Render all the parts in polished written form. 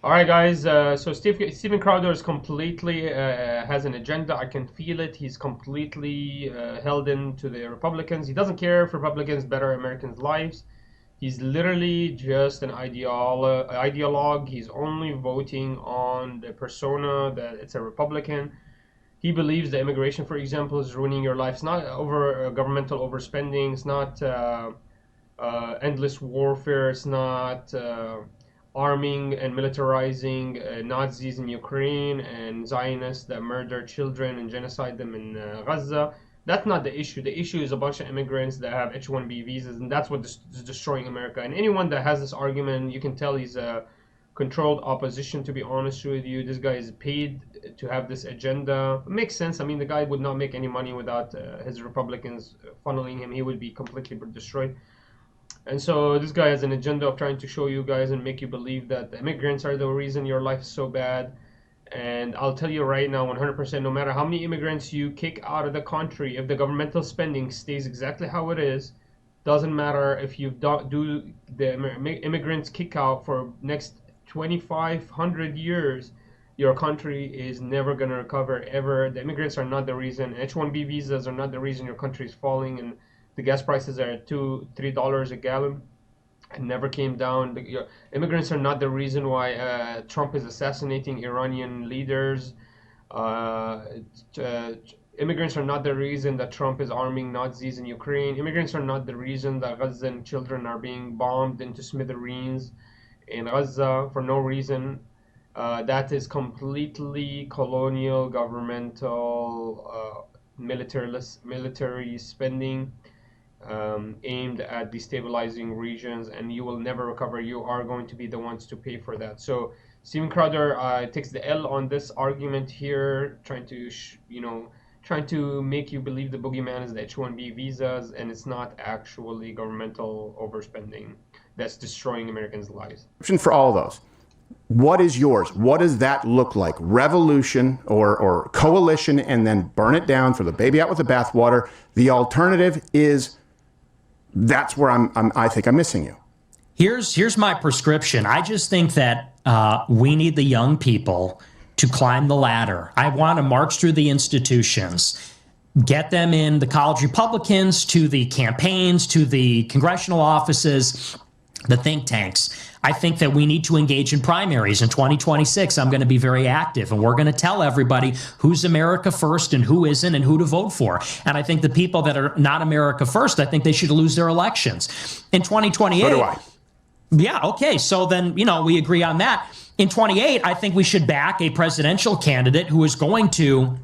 All right, guys. So Steven Crowder is completely has an agenda. I can feel it. He's completely held in to the Republicans. He doesn't care if Republicans better Americans' lives. He's literally just an ideologue. He's only voting on the persona that it's a Republican. He believes that immigration, for example, is ruining your life. It's not over governmental overspending. It's not endless warfare. It's not arming and militarizing Nazis in Ukraine and Zionists that murder children and genocide them in Gaza. That's not the issue. The issue is a bunch of immigrants that have H-1B visas, and that's what is destroying America. And anyone that has this argument, you can tell he's a controlled opposition, to be honest with you. This guy is paid to have this agenda. It makes sense. I mean, the guy would not make any money without his Republicans funneling him. He would be completely destroyed. And so this guy has an agenda of trying to show you guys and make you believe that the immigrants are the reason your life is so bad. And I'll tell you right now, 100%, no matter how many immigrants you kick out of the country, if the governmental spending stays exactly how it is, doesn't matter if you do the immigrants kick out for next 2,500 years, your country is never going to recover ever. The immigrants are not the reason. H-1B visas are not the reason your country is falling, and the gas prices are $2-3 a gallon and never came down. Immigrants are not the reason why Trump is assassinating Iranian leaders. Uh, Immigrants are not the reason that Trump is arming Nazis in Ukraine. Immigrants are not the reason that Gazan children are being bombed into smithereens in Gaza for no reason. That is completely colonial, governmental, military spending aimed at destabilizing regions, and you will never recover. You are going to be the ones to pay for that. So Steven Crowder takes the L on this argument here, trying to, trying to make you believe the boogeyman is the H-1B visas, and it's not actually governmental overspending that's destroying Americans' lives. For all of those, what is yours? What does that look like? Revolution or coalition, and then burn it down, throw the baby out with the bathwater. The alternative is, that's where I think I'm missing you. Here's my prescription. I just think that we need the young people to climb the ladder. I want to march through the institutions, get them in the college Republicans, to the campaigns, to the congressional offices, the think tanks. I think that we need to engage in primaries in 2026. I'm going to be very active, and we're going to tell everybody who's America first and who isn't, and who to vote for. And I think the people that are not America first, I think they should lose their elections. In 2028, So do I. Yeah, okay. So then, we agree on that. In 28, I think we should back a presidential candidate who is going to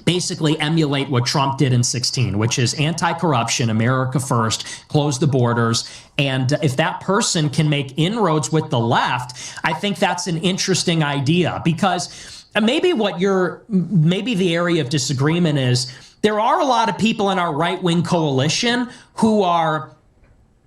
basically emulate what Trump did in 16, which is anti-corruption, America first, close the borders. And if that person can make inroads with the left, I think that's an interesting idea, because maybe the area of disagreement is there are a lot of people in our right-wing coalition who are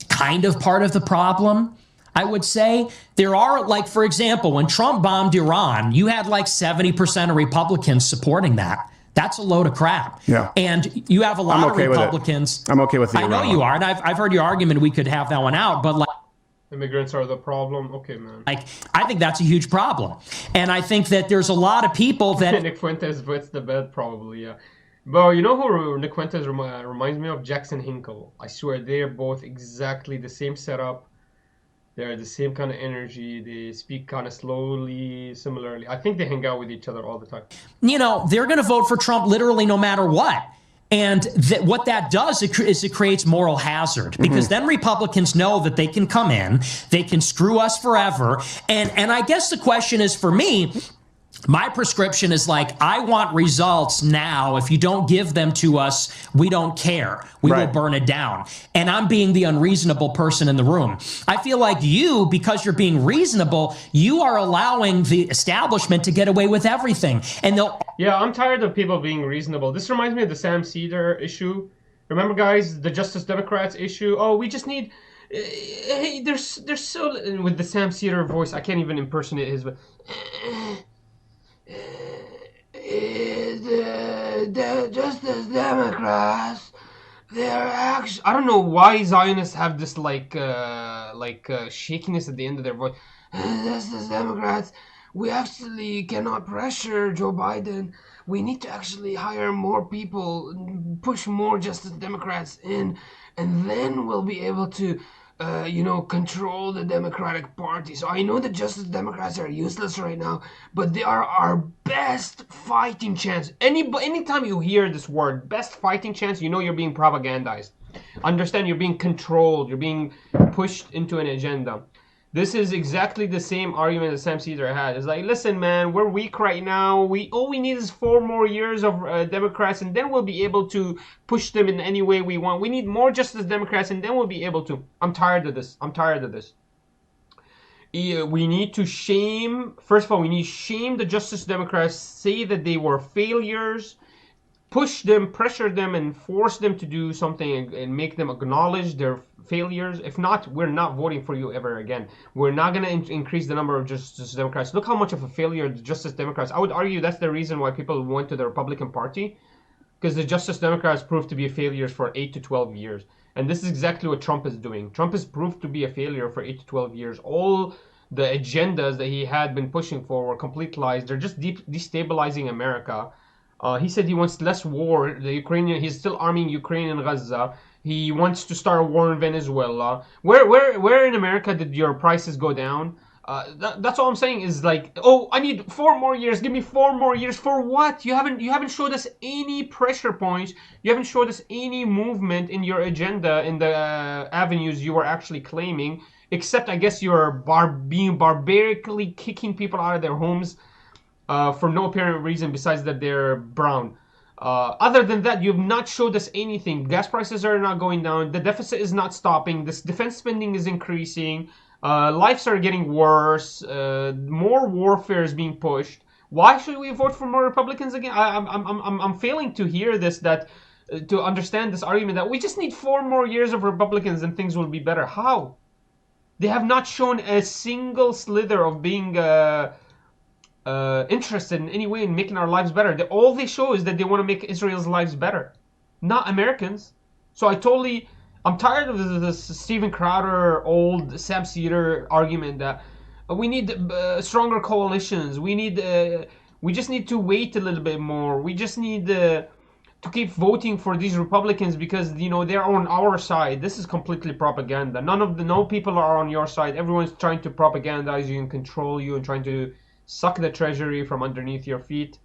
kind of part of the problem. I would say there are, like, for example, when Trump bombed Iran, you had like 70% of Republicans supporting that. That's a load of crap. Yeah. And you have a lot of Republicans. I'm okay with the I know Iran you one. are, and I've heard your argument. We could have that one out, but like, Immigrants are the problem. Okay, man. I think that's a huge problem, and I think that there's a lot of people that Nick Fuentes fits the bed, probably, yeah. But you know who Nick Fuentes reminds me of? Jackson Hinkle. I swear they're both exactly the same setup. They're the same kind of energy. They speak kind of slowly, similarly. I think they hang out with each other all the time. they're going to vote for Trump literally no matter what. And what that does is it creates moral hazard, because then Republicans know that they can come in, they can screw us forever. And I guess the question is, for me, my prescription is like, I want results now. If you don't give them to us, we don't care. We will burn it down. And I'm being the unreasonable person in the room. I feel like you, because you're being reasonable, you are allowing the establishment to get away with everything. And Yeah, I'm tired of people being reasonable. This reminds me of the Sam Cedar issue. Remember, guys, the Justice Democrats issue? Oh, we just need... Hey, there's so... With the Sam Cedar voice, I can't even impersonate his... But the Justice Democrats, they're actually... I don't know why Zionists have this shakiness at the end of their voice. That's the Democrats. We actually cannot pressure Joe Biden. We need to actually hire more people, push more Justice Democrats in, and then we'll be able to, control the Democratic Party. So I know the Justice Democrats are useless right now, but they are our best fighting chance. Anytime you hear this word, best fighting chance, you know you're being propagandized. Understand, you're being controlled. You're being pushed into an agenda. This is exactly the same argument that Sam Cedar had. It's like, listen, man, we're weak right now. All we need is 4 more years of Democrats, and then we'll be able to push them in any way we want. We need more Justice Democrats, and then we'll be able to. I'm tired of this. We need to first of all, we need to shame the Justice Democrats, say that they were failures, push them, pressure them, and force them to do something and make them acknowledge their failures. If not, we're not voting for you ever again. We're not going to increase the number of Justice Democrats. Look how much of a failure the Justice Democrats. I would argue that's the reason why people went to the Republican Party, because the Justice Democrats proved to be failures for 8 to 12 years. And this is exactly what Trump is doing. Trump has proved to be a failure for 8 to 12 years. All the agendas that he had been pushing for were complete lies. They're just destabilizing America. He said he wants less war. He's still arming Ukraine and Gaza. He wants to start a war in Venezuela. Where in America did your prices go down? That's all I'm saying is like, oh, I need 4 more years. Give me 4 more years for what? You haven't showed us any pressure points. You haven't showed us any movement in your agenda in the avenues you were actually claiming. Except, I guess, you're being barbarically kicking people out of their homes for no apparent reason besides that they're brown. Other than that, you have not showed us anything. Gas prices are not going down. The deficit is not stopping. This defense spending is increasing. Lives are getting worse. More warfare is being pushed. Why should we vote for more Republicans again? I'm failing to hear this. To understand this argument that we just need 4 more years of Republicans and things will be better. How? They have not shown a single slither of being interested in any way in making our lives better. All they show is that they want to make Israel's lives better, not Americans. So I'm tired of this Steven Crowder, old Sam Cedar argument that we need stronger coalitions. We just need to wait a little bit more. We just need to keep voting for these Republicans because they're on our side. This is completely propaganda. No people are on your side. Everyone's trying to propagandize you and control you and trying to suck the treasury from underneath your feet.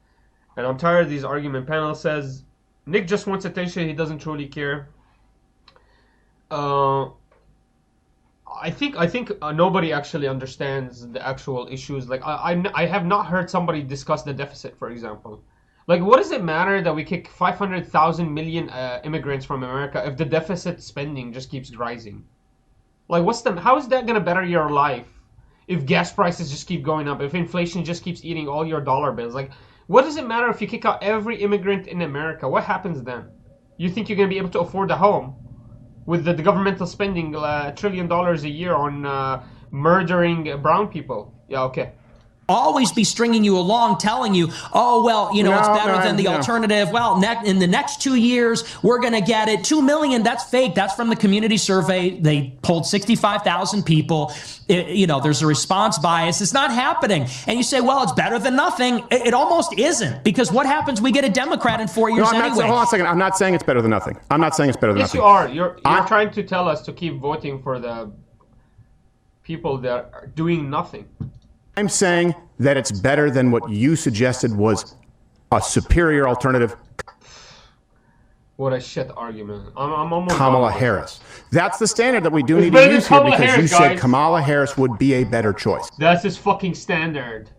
And I'm tired of these argument. Panel says Nick just wants attention. He doesn't truly care. I think nobody actually understands the actual issues. Like I have not heard somebody discuss the deficit, for example. Like, what does it matter that we kick 500,000 million immigrants from America if the deficit spending just keeps rising? Like, how is that gonna better your life if gas prices just keep going up? If inflation just keeps eating all your dollar bills? Like, what does it matter if you kick out every immigrant in America? What happens then? You think you're gonna be able to afford a home with the governmental spending $1 trillion a year on murdering brown people? Yeah, okay. Always be stringing you along, telling you, oh, well, it's better than the alternative. Well, in the next 2 years, we're going to get it. 2 million, that's fake. That's from the community survey. They polled 65,000 people. There's a response bias. It's not happening. And you say, well, it's better than nothing. It almost isn't, because what happens? We get a Democrat in 4 years anyway. Hold on a second. I'm not saying it's better than nothing. I'm not saying it's better than nothing. Yes, you are. You're trying to tell us to keep voting for the people that are doing nothing. I'm saying that it's better than what you suggested was a superior alternative. What a shit argument. I'm almost Kamala Harris. That's the standard that we do need to use here, because you said Kamala Harris would be a better choice. That's his fucking standard.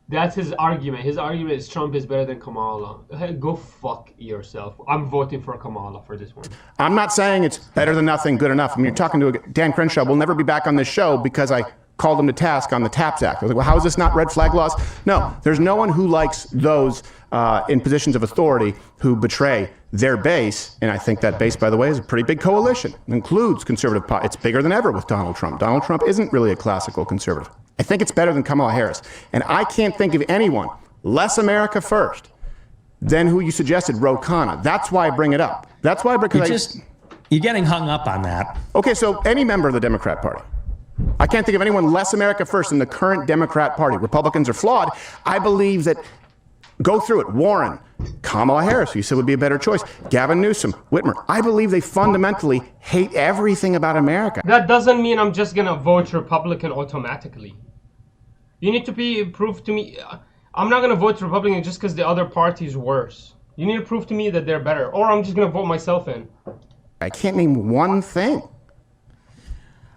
That's his argument. His argument is Trump is better than Kamala. Hey, go fuck yourself. I'm voting for Kamala for this one. I'm not saying it's better than nothing, good enough. I mean, you're talking to Dan Crenshaw. We'll never be back on this show because I called him to task on the TAPS Act. I was like, well, how is this not red flag laws? No, there's no one who likes those in positions of authority who betray their base. And I think that base, by the way, is a pretty big coalition. It includes conservative. It's bigger than ever with Donald Trump. Donald Trump isn't really a classical conservative. I think it's better than Kamala Harris. And I can't think of anyone less America first than who you suggested, Ro Khanna. That's why I bring it up. That's why, because you're getting hung up on that. Okay, so any member of the Democrat Party I can't think of anyone less America first than the current Democrat Party. Republicans are flawed. I believe that, go through it, Warren, Kamala Harris, who you said would be a better choice, Gavin Newsom, Whitmer. I believe they fundamentally hate everything about America. That doesn't mean I'm just gonna vote Republican automatically. You need to prove to me. I'm not gonna vote Republican just because the other party is worse. You need to prove to me that they're better, or I'm just gonna vote myself in. I can't name one thing.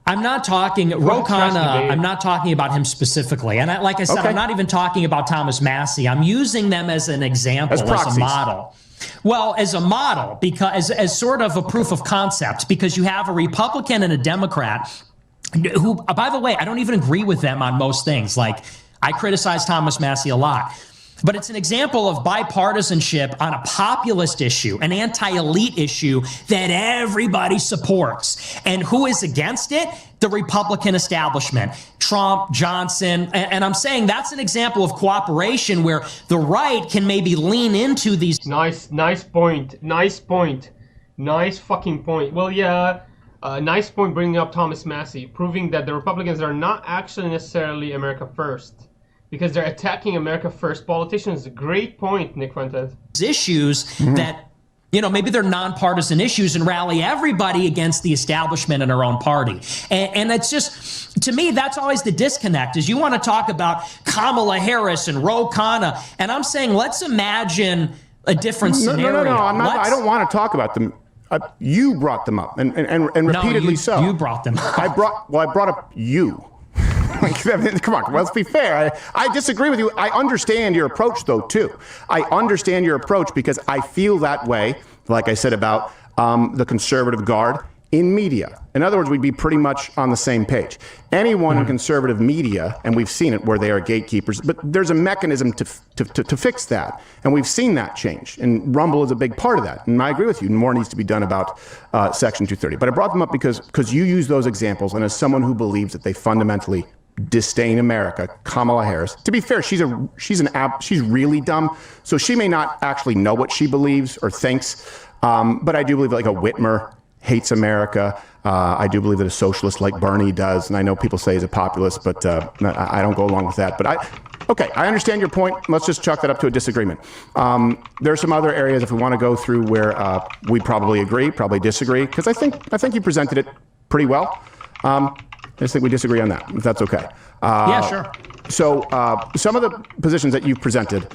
I'm not talking, Ro Khanna, I'm not talking about him specifically. And like I said, Okay. I'm not even talking about Thomas Massey. I'm using them as an example, as a model. Well, as a model, because as sort of a proof of concept, because you have a Republican and a Democrat who, by the way, I don't even agree with them on most things. Like, I criticize Thomas Massey a lot. But it's an example of bipartisanship on a populist issue, an anti-elite issue that everybody supports. And who is against it? The Republican establishment. Trump, Johnson. And I'm saying that's an example of cooperation where the right can maybe lean into these. Nice point. Nice fucking point. Well, yeah, nice point bringing up Thomas Massey, proving that the Republicans are not actually necessarily America first, because they're attacking America first politicians. Great point, Nick Fuentes. Issues that, maybe they're nonpartisan issues and rally everybody against the establishment in our own party. And it's just, to me, that's always the disconnect, is you want to talk about Kamala Harris and Ro Khanna. And I'm saying, let's imagine a different scenario. No, I'm not, I don't want to talk about them. You brought them up, and repeatedly so. You brought them up. I brought up you. Come on, let's be fair. I disagree with you. I understand your approach, though, too. I understand your approach because I feel that way, like I said, about the conservative guard in media. In other words, we'd be pretty much on the same page. Anyone in conservative media, and we've seen it where they are gatekeepers, but there's a mechanism to fix that. And we've seen that change. And Rumble is a big part of that. And I agree with you. More needs to be done about Section 230. But I brought them up because you use those examples. And as someone who believes that they fundamentally disdain America, Kamala Harris. To be fair, she's really dumb, so she may not actually know what she believes or thinks. But I do believe like a Whitmer hates America. I do believe that a socialist like Bernie does, and I know people say he's a populist, but I don't go along with that. But I understand your point. Let's just chalk that up to a disagreement. There are some other areas if we want to go through where we probably agree, probably disagree, because I think you presented it pretty well. I just think we disagree on that, if that's okay. Yeah, sure. So some of the positions that you've presented,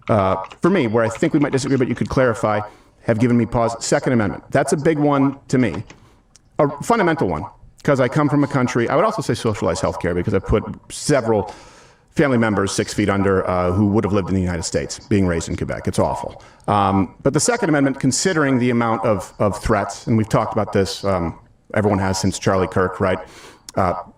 for me, where I think we might disagree, but you could clarify, have given me pause. Second Amendment. That's a big one to me, a fundamental one, because I come from a country, I would also say socialized healthcare, because I put several family members 6 feet under who would have lived in the United States, being raised in Quebec. It's awful. But the Second Amendment, considering the amount of threats, and we've talked about this, everyone has since Charlie Kirk, right?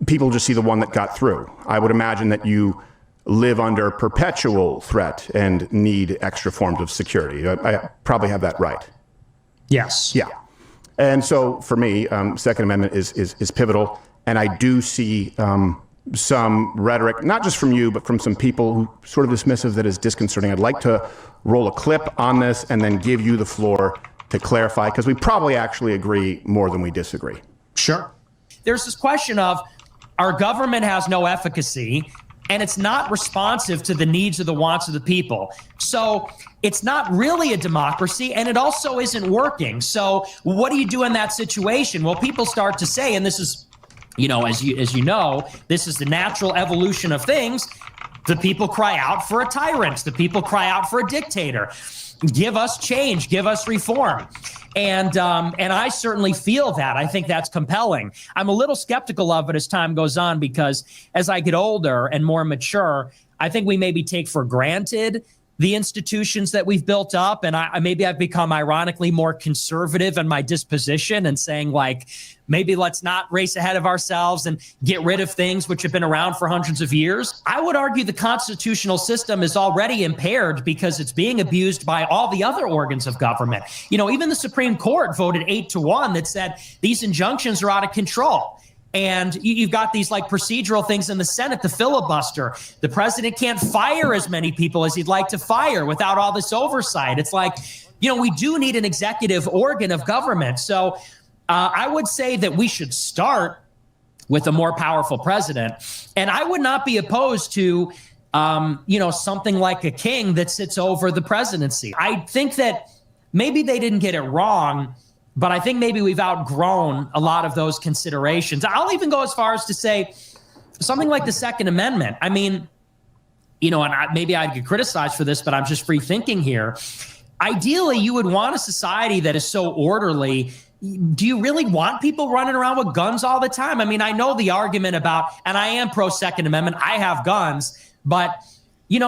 People just see the one that got through. I would imagine that you live under perpetual threat and need extra forms of security. I probably have that right. Yes. Yeah. And so for me, Second Amendment is pivotal. And I do see some rhetoric, not just from you, but from some people who sort of dismissive that is disconcerting. I'd like to roll a clip on this and then give you the floor to clarify, because we probably actually agree more than we disagree. Sure. There's this question of our government has no efficacy and it's not responsive to the needs or the wants of the people. So it's not really a democracy, and it also isn't working. So what do you do in that situation? Well, people start to say, and this is, as you know, this is the natural evolution of things. The people cry out for a tyrant. The people cry out for a dictator. Give us change, give us reform. And I certainly feel that. I think that's compelling. I'm a little skeptical of it as time goes on, because as I get older and more mature, I think we maybe take for granted the institutions that we've built up. And I've become ironically more conservative in my disposition and saying, like, maybe let's not race ahead of ourselves and get rid of things which have been around for hundreds of years. I would argue the constitutional system is already impaired because it's being abused by all the other organs of government. Even the Supreme Court voted 8-1 that said these injunctions are out of control. And you've got these like procedural things in the Senate, the filibuster. The president can't fire as many people as he'd like to fire without all this oversight. It's like, we do need an executive organ of government. So I would say that we should start with a more powerful president. And I would not be opposed to, something like a king that sits over the presidency. I think that maybe they didn't get it wrong, but I think maybe we've outgrown a lot of those considerations. I'll even go as far as to say something like the Second Amendment. I mean, maybe I'd get criticized for this, but I'm just free thinking here. Ideally, you would want a society that is so orderly. Do you really want people running around with guns all the time? I mean, I know the argument about, and I am pro Second Amendment, I have guns, but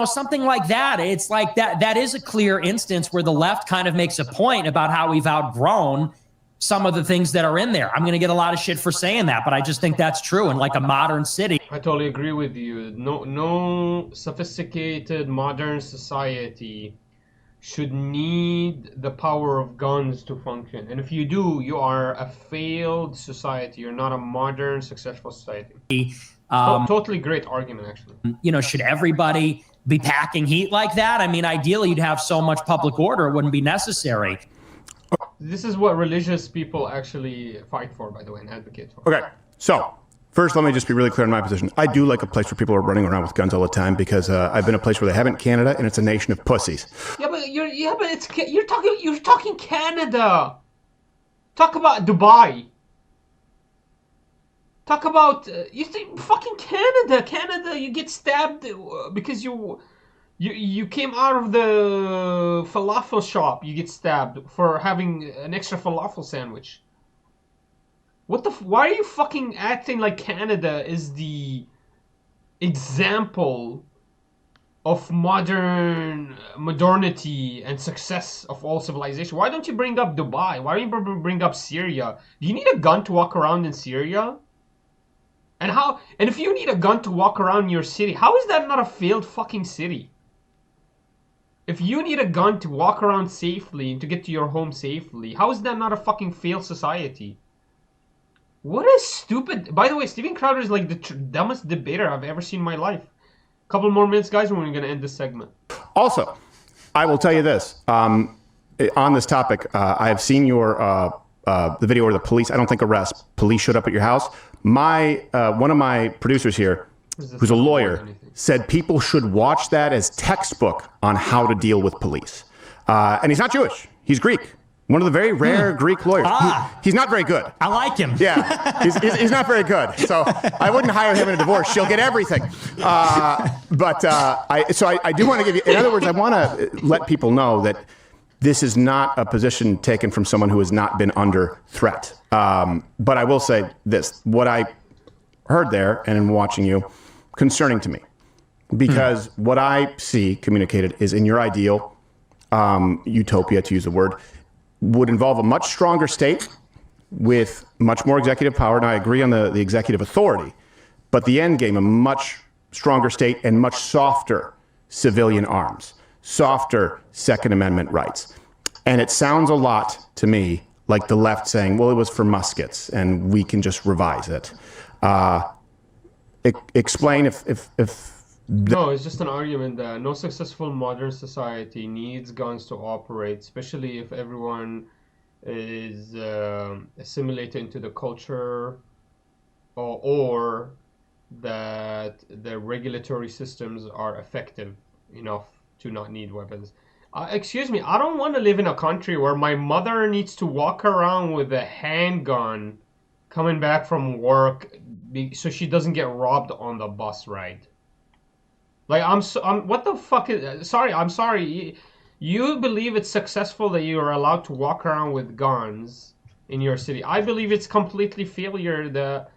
something like that, it's like that is a clear instance where the left kind of makes a point about how we've outgrown some of the things that are in there. I'm going to get a lot of shit for saying that, but I just think that's true in like a modern city. I totally agree with you. No sophisticated modern society should need the power of guns to function. And if you do, you are a failed society. You're not a modern, successful society. Totally great argument, actually. Should everybody be packing heat like that? I mean, ideally, you'd have so much public order, it wouldn't be necessary. This is what religious people actually fight for, by the way, and advocate for. Okay, so first, let me just be really clear on my position. I do like a place where people are running around with guns all the time because I've been a place where they haven't, Canada, and it's a nation of pussies. You're talking Canada. Talk about Dubai. Talk about you think fucking Canada. Canada, you get stabbed because you came out of the falafel shop. You get stabbed for having an extra falafel sandwich. Why are you fucking acting like Canada is the example of modernity and success of all civilization? Why don't you bring up Dubai? Why don't you bring up Syria? Do you need a gun to walk around in Syria? And if you need a gun to walk around your city, how is that not a failed fucking city? If you need a gun to walk around safely and to get to your home safely, how is that not a fucking failed society? What a stupid... By the way, Steven Crowder is like the dumbest debater I've ever seen in my life. A couple more minutes, guys, and we're going to end this segment. Also, I will tell you this. On this topic, I have seen the video where the police, I don't think arrest, police showed up at your house. One of my producers here, who's a lawyer, said people should watch that as textbook on how to deal with police. And he's not Jewish. He's Greek. One of the very rare Greek lawyers. He's not very good. I like him. Yeah, he's not very good. So I wouldn't hire him in a divorce. She'll get everything. I do want to give you, in other words, I want to let people know that this is not a position taken from someone who has not been under threat. But I will say this, what I heard there and in watching you, concerning to me. Because what I see communicated is in your ideal utopia, to use the word, would involve a much stronger state with much more executive power. And I agree on the executive authority, but the end game, a much stronger state and much softer civilian arms, softer Second Amendment rights. And it sounds a lot to me like the left saying, well, it was for muskets and we can just revise it. Explain if No, it's just an argument that no successful modern society needs guns to operate, especially if everyone is assimilated into the culture or that the regulatory systems are effective enough to not need weapons. Excuse me, I don't want to live in a country where my mother needs to walk around with a handgun coming back from work so she doesn't get robbed on the bus ride. Like, what the fuck is... I'm sorry. You believe it's successful that you are allowed to walk around with guns in your city. I believe it's completely failure that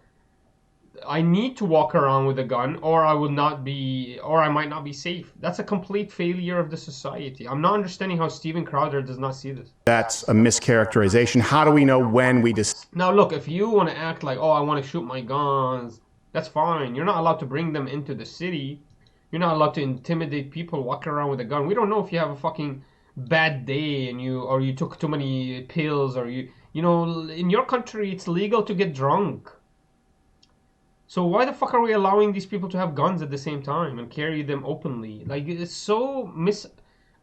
I need to walk around with a gun or I might not be safe. That's a complete failure of the society. I'm not understanding how Steven Crowder does not see this. That's a mischaracterization. How do we know when we just... Now, look, if you want to act like, oh, I want to shoot my guns, that's fine. You're not allowed to bring them into the city. You're not allowed to intimidate people walking around with a gun. We don't know if you have a fucking bad day and you took too many pills or in your country it's legal to get drunk. So why the fuck are we allowing these people to have guns at the same time and carry them openly? Like, it's so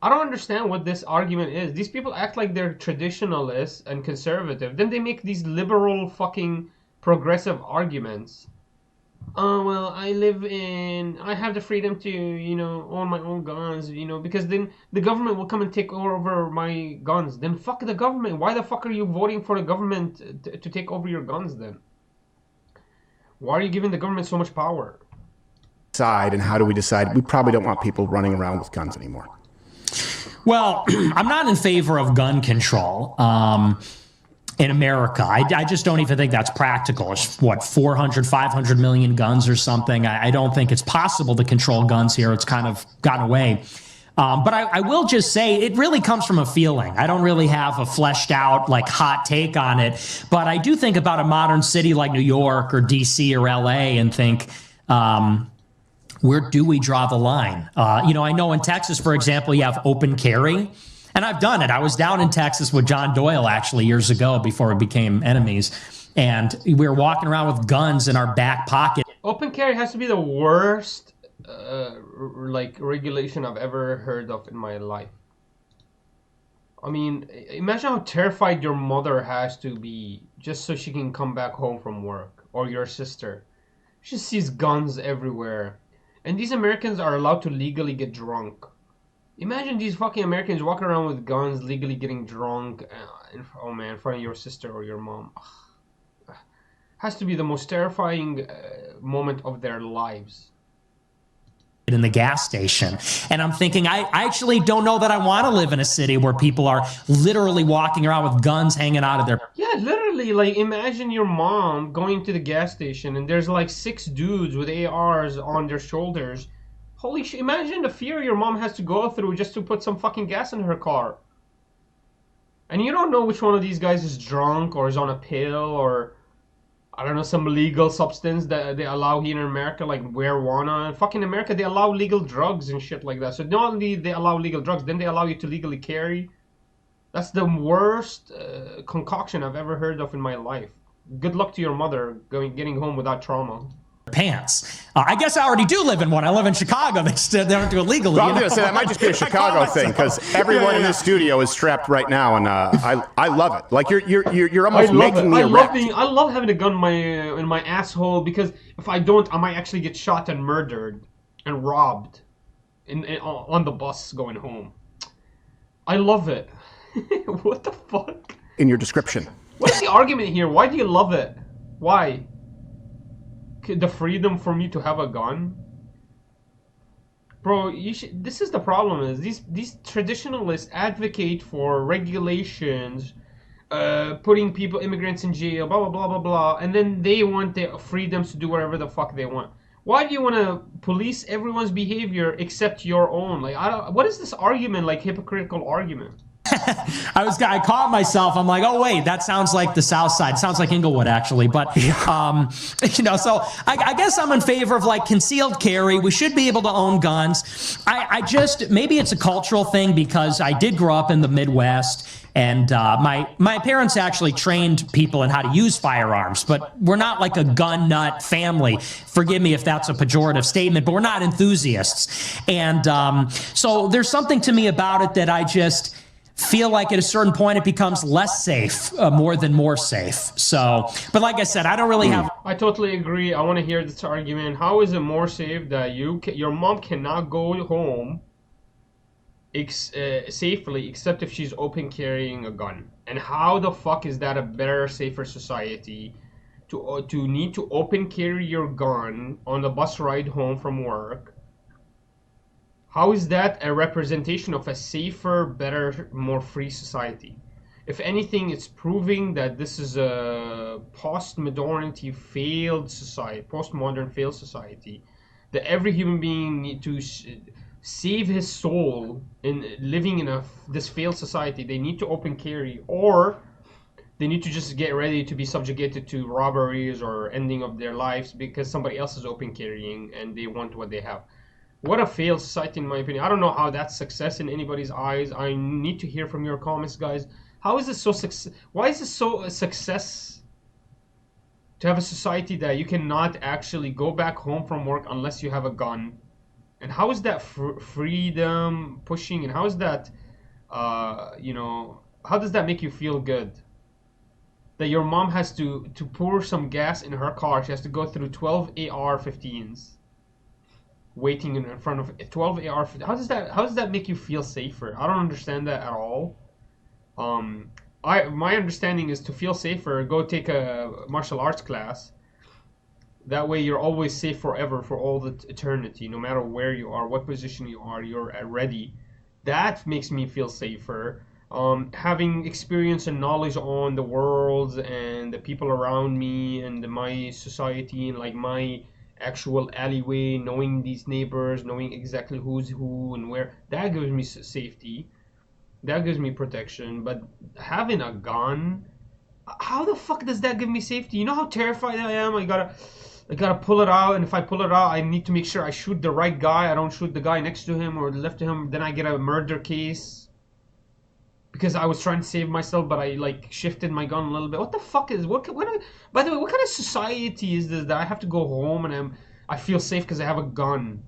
I don't understand what this argument is. These people act like they're traditionalists and conservative. Then they make these liberal fucking progressive arguments. Well, I have the freedom to, own my own guns, because then the government will come and take over my guns. Then fuck the government. Why the fuck are you voting for the government to take over your guns then? Why are you giving the government so much power? And how do we decide? We probably don't want people running around with guns anymore. Well, I'm not in favor of gun control in America. I just don't even think that's practical. It's what, 400, 500 million guns or something. I don't think it's possible to control guns here. It's kind of gotten away. But I will just say it really comes from a feeling. I don't really have a fleshed out, like, hot take on it. But I do think about a modern city like New York or DC or LA and think, where do we draw the line? I know in Texas, for example, you have open carry. And I've done it. I was down in Texas with John Doyle, actually, years ago before we became enemies. And we were walking around with guns in our back pocket. Open carry has to be the worst, regulation I've ever heard of in my life. I mean, imagine how terrified your mother has to be just so she can come back home from work, or your sister. She sees guns everywhere. And these Americans are allowed to legally get drunk. Imagine these fucking Americans walking around with guns, legally getting drunk, in front of your sister or your mom. Ugh. Has to be the most terrifying moment of their lives. In the gas station. And I'm thinking, I actually don't know that I want to live in a city where people are literally walking around with guns hanging out of their... Yeah, literally, like, imagine your mom going to the gas station and there's like 6 dudes with ARs on their shoulders. Holy shit, imagine the fear your mom has to go through just to put some fucking gas in her car. And you don't know which one of these guys is drunk or is on a pill or, I don't know, some legal substance that they allow here in America, like marijuana. In fucking America, they allow legal drugs and shit like that. So not only they allow legal drugs, then they allow you to legally carry. That's the worst concoction I've ever heard of in my life. Good luck to your mother getting home without trauma. Pants. I guess I already do live in one. I live in Chicago. They don't do it legally. Well, I'm going to say that might just be a Chicago thing because everyone in this studio is strapped right now, and I love it. Like you're almost making me erect. I love having a gun in my asshole because if I don't, I might actually get shot and murdered and robbed on the bus going home. I love it. What the fuck? In your description. What's the argument here? Why do you love it? Why? The freedom for me to have a gun? Bro, this is the problem is these traditionalists advocate for regulations, putting immigrants in jail, blah blah blah blah blah, and then they want the freedoms to do whatever the fuck they want. Why do you want to police everyone's behavior except your own? Like, what is this argument, like hypocritical argument? I caught myself. I'm like, oh wait, that sounds like the South Side. Sounds like Inglewood, actually. But so I guess I'm in favor of like concealed carry. We should be able to own guns. I just maybe it's a cultural thing because I did grow up in the Midwest. And my parents actually trained people in how to use firearms, but we're not like a gun nut family. Forgive me if that's a pejorative statement, but we're not enthusiasts. And so there's something to me about it that I just feel like at a certain point it becomes less safe more than more safe. So, but like I said, I don't really have... I totally agree. I want to hear this argument. How is it more safe that your mom cannot go home safely except if she's open carrying a gun? And how the fuck is that a better, safer society to need to open carry your gun on the bus ride home from work? How is that a representation of a safer, better, more free society? If anything, it's proving that this is a post-modernity failed society, postmodern failed society, that every human being need to save his soul in living in this failed society. They need to open carry, or they need to just get ready to be subjugated to robberies or ending of their lives because somebody else is open carrying and they want what they have. What a failed society, in my opinion. I don't know how that's success in anybody's eyes. I need to hear from your comments, guys. How is this so why is this so a success to have a society that you cannot actually go back home from work unless you have a gun? And how is that freedom pushing? And how is that, how does that make you feel good? that your mom has to pour some gas in her car. She has to go through 12 AR-15s waiting in front of 12 AR. How does that make you feel safer? I don't understand that at all. My understanding is to feel safer, go take a martial arts class. That way you're always safe forever, for all the eternity, no matter where you are, what position you are, you're ready. That makes me feel safer. Having experience and knowledge on the world and the people around me and my society and like my actual alleyway, knowing these neighbors, knowing exactly who's who and where, that gives me safety. That gives me protection. But having a gun, how the fuck does that give me safety? You know how terrified I am? I gotta pull it out, and if I pull it out, I need to make sure I shoot the right guy. I don't shoot the guy next to him or left to him. Then I get a murder case because I was trying to save myself, but I like shifted my gun a little bit. What the fuck is by the way, what kind of society is this that I have to go home and I feel safe because I have a gun?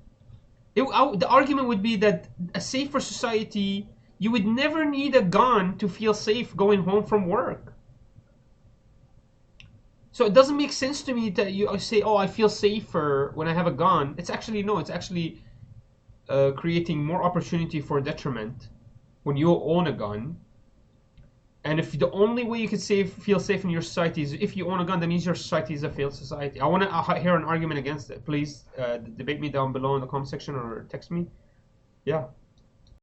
The argument would be that a safer society, you would never need a gun to feel safe going home from work. So it doesn't make sense to me that you say, "Oh, I feel safer when I have a gun." It's actually no. It's actually creating more opportunity for detriment when you own a gun. And if the only way you can feel safe in your society is if you own a gun, that means your society is a failed society. I want to hear an argument against it. Please debate me down below in the comment section or text me. Yeah.